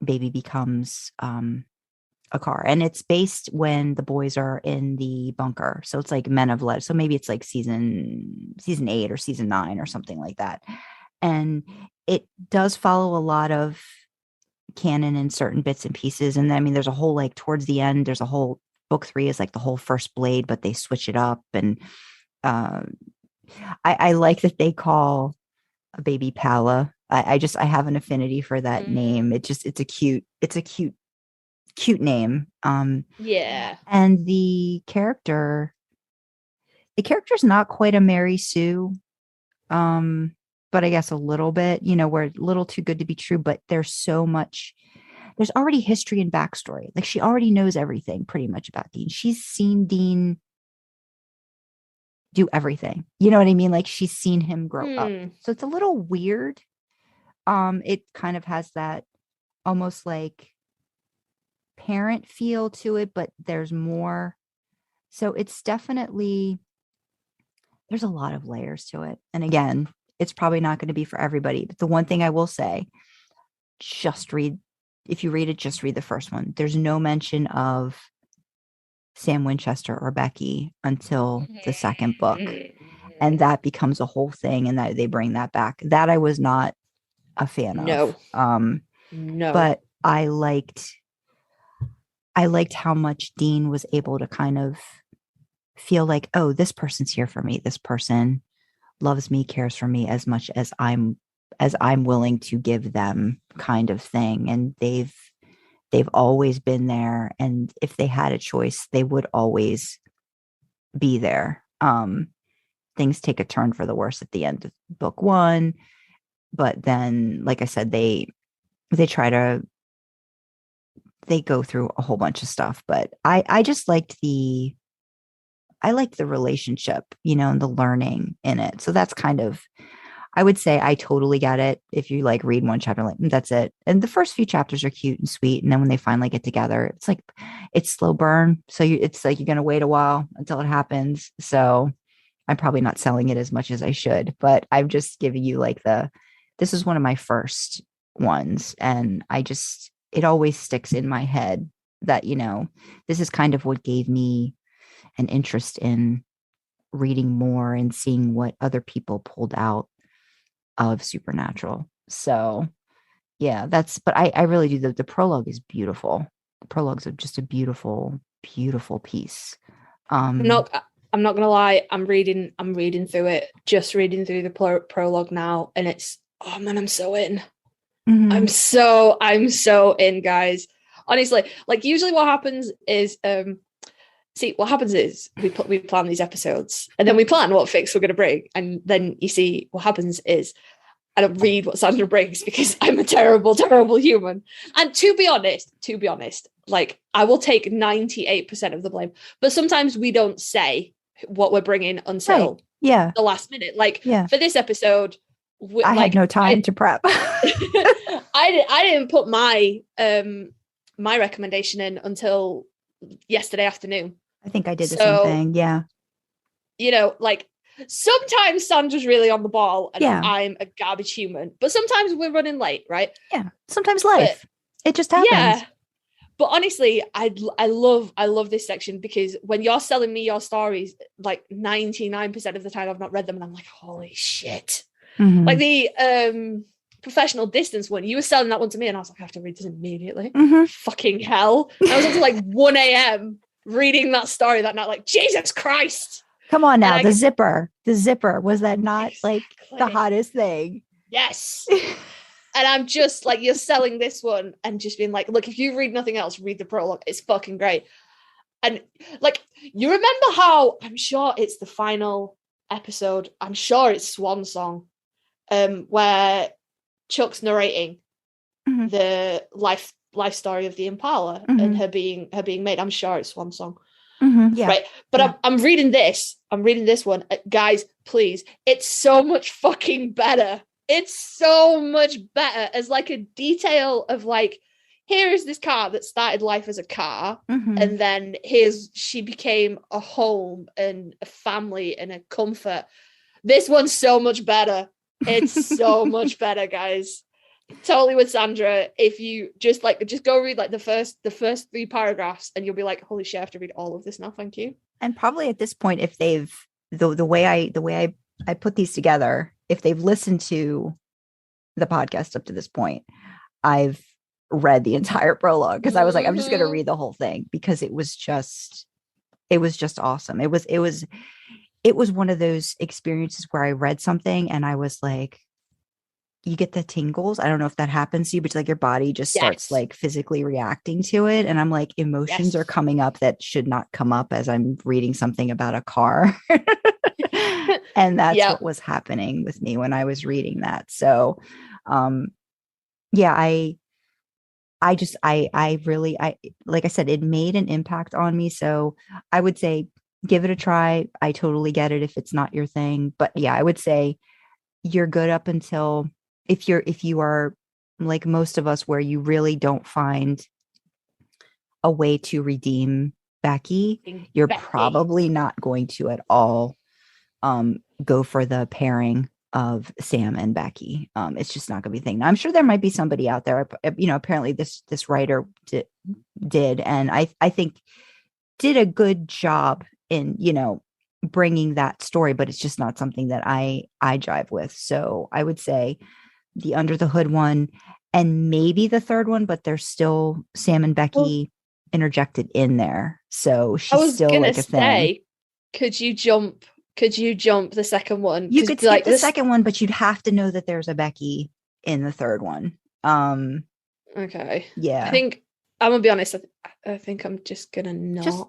baby becomes a car, and it's based when the boys are in the bunker. So it's like Men of Lead. So maybe it's like season 8 or season 9 or something like that. And it does follow a lot of canon in certain bits and pieces. And then, I mean, there's a whole, like towards the end, there's a whole book 3 is like the whole first Blade, but they switch it up. And I like that they call a baby Pala. I have an affinity for that name. It's a cute name. Yeah. And the character's not quite a Mary Sue. But I guess a little bit, we're a little too good to be true, but there's already history and backstory. Like, she already knows everything pretty much about Dean. She's seen Dean do everything. You know what I mean? Like, she's seen him grow up. So it's a little weird. It kind of has that almost like parent feel to it, but there's more. So it's definitely, there's a lot of layers to it. And again, it's probably not going to be for everybody. But the one thing I will say, if you read it, just read the first one. There's no mention of Sam Winchester or Becky until the second book. And that becomes a whole thing, and that they bring that back. That I was not a fan of. No. But I liked how much Dean was able to kind of feel like, oh, this person's here for me. This person loves me, cares for me as much as I'm willing to give them, kind of thing. And they've always been there. And if they had a choice, they would always be there. Things take a turn for the worse at the end of book 1. but then, like I said, they go through a whole bunch of stuff, but I just liked the relationship, and the learning in it. So that's kind of, I would say I totally get it. If you like read one chapter, like that's it. And the first few chapters are cute and sweet. And then when they finally get together, it's like, it's slow burn. So it's like, you're going to wait a while until it happens. So I'm probably not selling it as much as I should, but I'm just giving you like this is one of my first ones. And it always sticks in my head that, this is kind of what gave me an interest in reading more and seeing what other people pulled out of Supernatural. So yeah, but I really do. The prologue is beautiful. The prologues are just a beautiful, beautiful piece. I'm not gonna lie, I'm reading through it, just reading through the prologue now, and it's, oh man, I'm so in. Mm-hmm. I'm so in, guys. Honestly, like usually what happens is we plan these episodes and then we plan what fics we're going to bring, and then you see what happens is I don't read what Sandra brings because I'm a terrible, terrible human. And to be honest, like I will take 98% of the blame, but sometimes we don't say what we're bringing until the last minute. Like for this episode, I had no time to prep. I didn't put my my recommendation in until yesterday afternoon. I think I did the same thing. Yeah. Like sometimes Sandra's really on the ball and I'm a garbage human, but sometimes we're running late, right? Yeah. Sometimes life. It just happens. Yeah. But honestly, I love this section because when you're selling me your stories, like 99% of the time I've not read them and I'm like, holy shit. Mm-hmm. Like the professional distance one, you were selling that one to me and I was like, I have to read this immediately. Mm-hmm. Fucking hell. I was up to like 1 a.m. reading that story that night, like, Jesus Christ. Come on now, the zipper, was that not like the hottest thing? Yes. And I'm just like, you're selling this one and just being like, look, if you read nothing else, read the prologue. It's fucking great. And like, you remember how, I'm sure it's the final episode, I'm sure it's Swan Song, where Chuck's narrating the life story of the Impala and her being made. I'm sure it's Swan Song. Yeah. Right. But I'm reading this one. Guys, please. It's so much fucking better. It's so much better as like a detail of like, here is this car that started life as a car. And then she became a home and a family and a comfort. This one's so much better. It's so much better, guys. Totally with Sandra. If you just go read like the first 3 paragraphs and you'll be like, holy shit, I have to read all of this now. Thank you. And probably at this point, if they've the way I put these together, if they've listened to the podcast up to this point, I've read the entire prologue because I was like, I'm just going to read the whole thing because it was just awesome. It was one of those experiences where I read something and I was like, you get the tingles. I don't know if that happens to you, but like your body just starts like physically reacting to it. And I'm like, emotions are coming up that should not come up as I'm reading something about a car. And that's what was happening with me when I was reading that. So, I really, like I said, it made an impact on me. So I would say, give it a try. I totally get it if it's not your thing, but yeah, I would say you're good up until if you are like most of us where you really don't find a way to redeem Becky, you're probably not going to at all go for the pairing of Sam and Becky. It's just not gonna be a thing. Now, I'm sure there might be somebody out there, apparently this writer did, and I think did a good job in, bringing that story, but it's just not something that I jive with. So I would say the Under the Hood one and maybe the third one, but there's still Sam and Becky interjected in there. So she's still like a thing. Could you jump the second one? You could skip the second one, but you'd have to know that there's a Becky in the third one. Okay. Yeah. I think I'm gonna be honest. I think I'm just gonna not.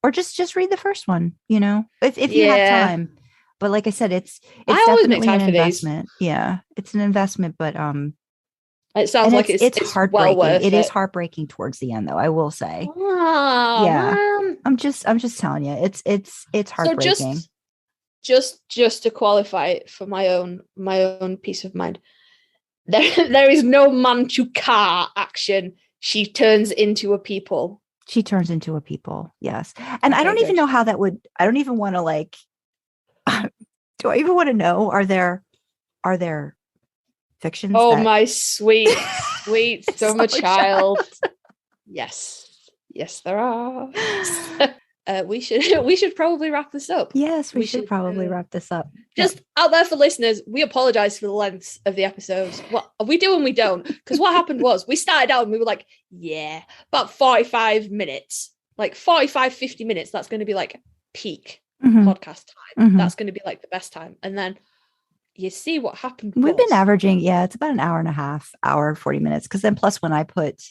Or just read the first one, if you have time. But like I said, it's I always make definitely time an for these. investment. Yeah, it's an investment, but It sounds and like it's it's well heartbreaking. worth It is it. heartbreaking towards the end, though, I will say. Oh Yeah. man. I'm just telling you, it's So heartbreaking. just to qualify it for my own peace of mind. There is no man to car action. She turns into a people. She turns into a people. Yes. And I Okay, don't even good. know how that would, I don't even want to like, do I even want to know? Are there fictions Oh that my sweet summer Summer child. Yes, there are. We should probably wrap this up. Yes, we should probably wrap this up. Just out there for listeners, we apologize for the length of the episodes. What we do and we don't. Because what happened was we started out and we were like, yeah, about 45 minutes, like 45, 50 minutes. That's going to be like peak podcast time. That's going to be like the best time. And then you see what happened. We've been averaging, it's about an hour and a half, hour and 40 minutes. Because then plus when I put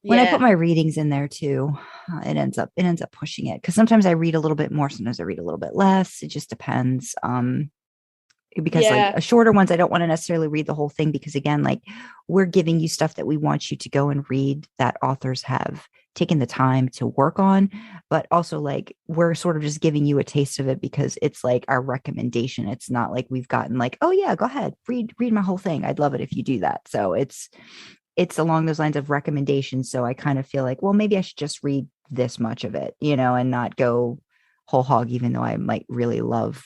my readings in there too, it ends up pushing it. Because sometimes I read a little bit more, sometimes I read a little bit less. It just depends. Because like a shorter ones, I don't want to necessarily read the whole thing because again, like we're giving you stuff that we want you to go and read that authors have taken the time to work on, but also like we're sort of just giving you a taste of it because it's like our recommendation. It's not like we've gotten like, oh yeah, go ahead, read my whole thing. I'd love it if you do that. So it's along those lines of recommendations. So I kind of feel like, well, maybe I should just read this much of it, and not go whole hog, even though I might really love.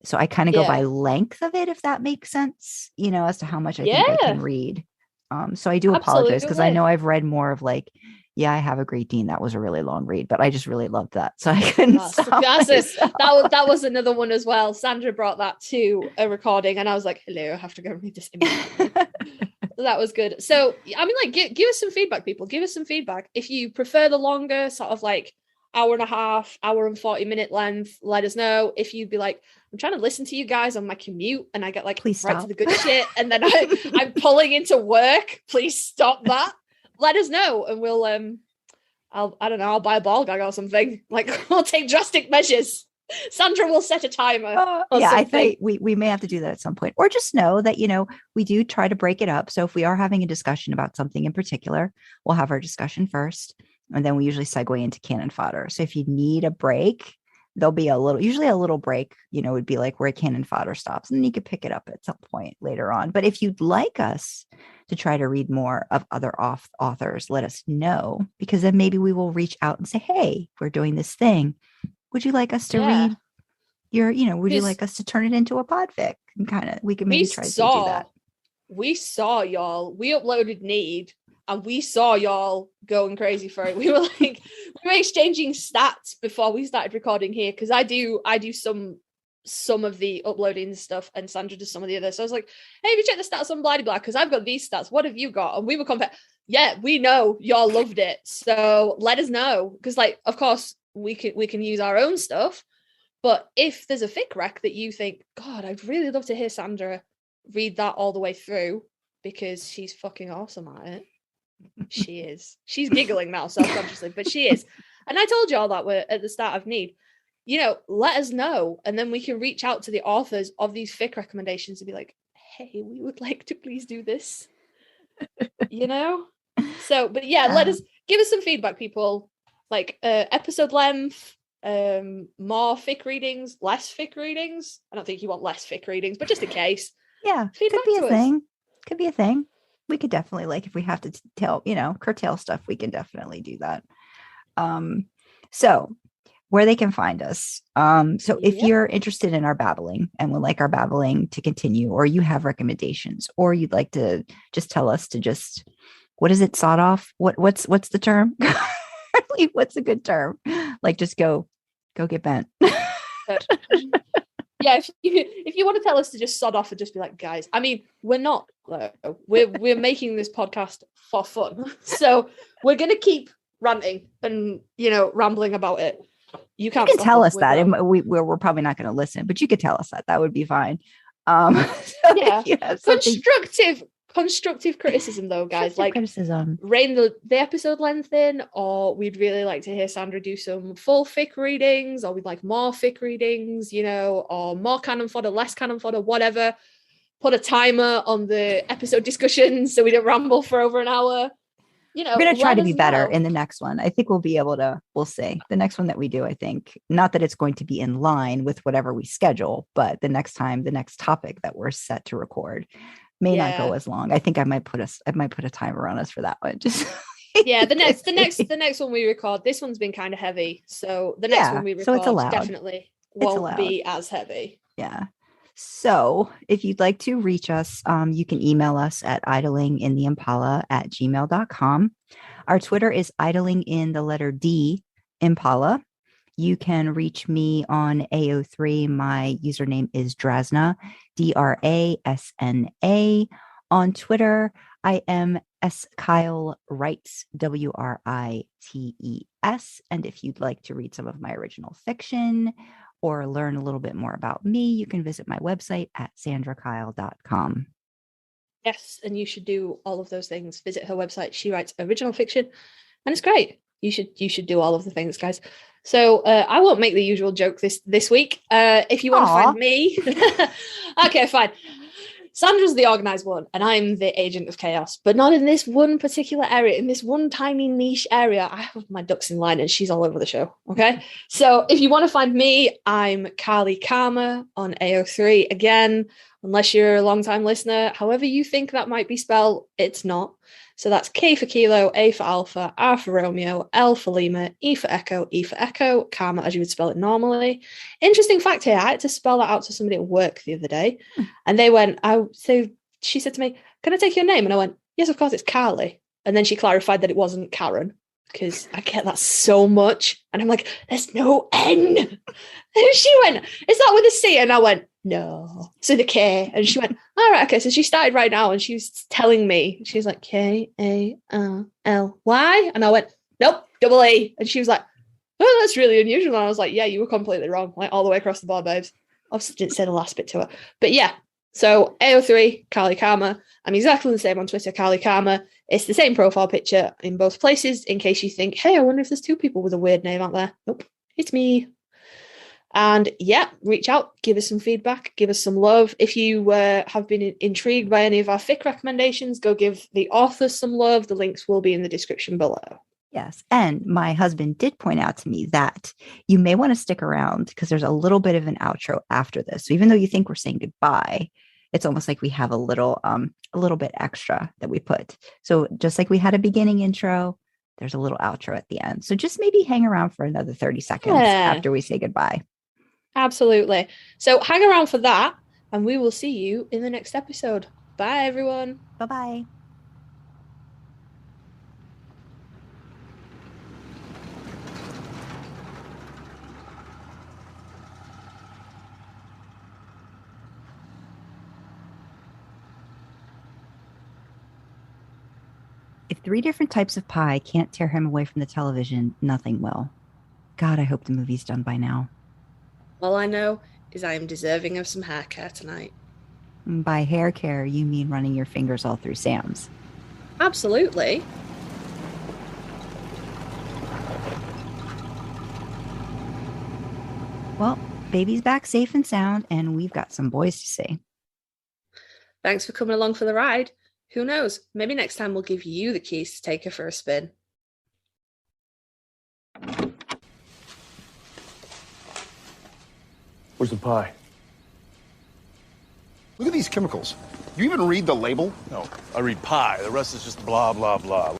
So I kind of go by length of it, if that makes sense, as to how much I think I can read. So I do apologize because I know I've read more of like, I have a Great Dean. That was a really long read, but I just really loved that. So I couldn't stop. That was another one as well. Sandra brought that to a recording and I was like, hello, I have to go read this immediately. That was good. So, I mean, like, give us some feedback, people. Give us some feedback. If you prefer the longer, sort of like hour and a half, hour and 40-minute length, let us know. If you'd be like, I'm trying to listen to you guys on my commute and I get like please right stop. to the good shit and then I'm pulling into work. Please stop that. Let us know and we'll I'll buy a ball gag or something. Like we'll take drastic measures. Sandra will set a timer. I think we may have to do that at some point, or just know that, we do try to break it up. So if we are having a discussion about something in particular, we'll have our discussion first, and then we usually segue into Canon fodder. So if you need a break, there'll be usually a little break, would be like where Canon fodder stops, and then you could pick it up at some point later on. But if you'd like us to try to read more of other authors, let us know, because then maybe we will reach out and say, hey, we're doing this thing. Would you like us to read your, would you like us to turn it into a podfic? And we can maybe try to do that. We saw y'all. We uploaded Need and we saw y'all going crazy for it. We were exchanging stats before we started recording here because I do some of the uploading stuff and Sandra does some of the others. So I was like, hey, have you checked the stats on Blah Blah? Because I've got these stats. What have you got? And we were comparing. Yeah, we know y'all loved it. So let us know. Because like, of course, we can use our own stuff. But if there's a FicRec that you think, God, I'd really love to hear Sandra read that all the way through because she's fucking awesome at it. She is. She's giggling now self-consciously, but she is. And I told you all that we're at the start of Need. Let us know. And then we can reach out to the authors of these fic recommendations and be like, hey, we would like to please do this. So, but give us some feedback, people. Like episode length, more fic readings, less fic readings. I don't think you want less fic readings, but just in case. Yeah, could be a thing. Could be a thing. We could definitely, like, if we have to tell, curtail stuff, we can definitely do that. So where they can find us. So if you're interested in our babbling and would like our babbling to continue, or you have recommendations, or you'd like to just tell us to just, what is it, sawed off? What's the term? What's a good term? Like, just go get bent. Yeah, if you want to tell us to just sod off and just be like, guys, I mean, we're not, we're making this podcast for fun, so we're gonna keep ranting and rambling about it. You can tell us that, and we're probably not going to listen, but you could tell us that would be fine. So constructive constructive criticism though, guys. Like criticism. Rein the episode length in, or we'd really like to hear Sandra do some full fic readings, or we'd like more fic readings, you know, or more canon fodder, less canon fodder, whatever. Put a timer on the episode discussions so we don't ramble for over an hour. You know, we're going to try to be better in the next one. I think we'll be able to, we'll see. The next one that we do, I think, not that it's going to be in line with whatever we schedule, but the next time, the next topic that we're set to record may not go as long. I think I might put a timer on us for that one. Just the next one we record, this one's been kind of heavy. So the next one we record so it's allowed. Definitely won't be as heavy. Yeah. So if you'd like to reach us, you can email us at idlingintheimpala@gmail.com. Our Twitter is idlingin_D_Impala. You can reach me on AO3. My username is Drasna, DRASNA. On Twitter, I am Kyle Writes, WRITES. And if you'd like to read some of my original fiction or learn a little bit more about me, you can visit my website at sandrakyle.com. Yes, and you should do all of those things. Visit her website. She writes original fiction, and it's great. You should do all of the things, guys. So I won't make the usual joke this week. If you want to find me, okay, fine. Sandra's the organized one, and I'm the agent of chaos, but not in this one particular area, in this one tiny niche area. I have my ducks in line, and she's all over the show. Okay, so if you want to find me, I'm Karlee Karma on AO3. Again, unless you're a long-time listener, however you think that might be spelled, it's not. So that's K for Kilo, A for Alpha, R for Romeo, L for Lima, E for Echo, Karma as you would spell it normally. Interesting fact here, I had to spell that out to somebody at work the other day, and they went, she said to me, "Can I take your name?" And I went, "Yes, of course, it's Karlee." And then she clarified that it wasn't Karen, because I get that so much. And I'm like, "There's no N." And she went, "Is that with a C?" And I went, "No, it's with a K." And she went, "All right, okay." So she started right now, and she was telling me, she's like, KALLY. And I went, "Nope, double A." And she was like, "Oh, that's really unusual." And I was like, "Yeah, you were completely wrong, like all the way across the board, babes." Obviously didn't say the last bit to her. But yeah, so AO3, Karlee Karma. I'm exactly the same on Twitter, Karlee Karma. It's the same profile picture in both places, in case you think, hey, I wonder if there's two people with a weird name out there. Nope, it's me. And yeah, reach out, give us some feedback, give us some love. If you have been intrigued by any of our fic recommendations, go give the authors some love. The links will be in the description below. Yes. And my husband did point out to me that you may want to stick around because there's a little bit of an outro after this. So even though you think we're saying goodbye, it's almost like we have a little bit extra that we put. So just like we had a beginning intro, there's a little outro at the end. So just maybe hang around for another 30 seconds after we say goodbye. Absolutely. So hang around for that, and we will see you in the next episode. Bye, everyone. Bye-bye. If 3 different types of pie can't tear him away from the television, nothing will. God, I hope the movie's done by now. All I know is I am deserving of some hair care tonight. By hair care, you mean running your fingers all through Sam's? Absolutely. Well, baby's back safe and sound, and we've got some boys to see. Thanks for coming along for the ride. Who knows? Maybe next time we'll give you the keys to take her for a spin. Where's the pie? Look at these chemicals. You even read the label? No, I read pie. The rest is just blah, blah, blah.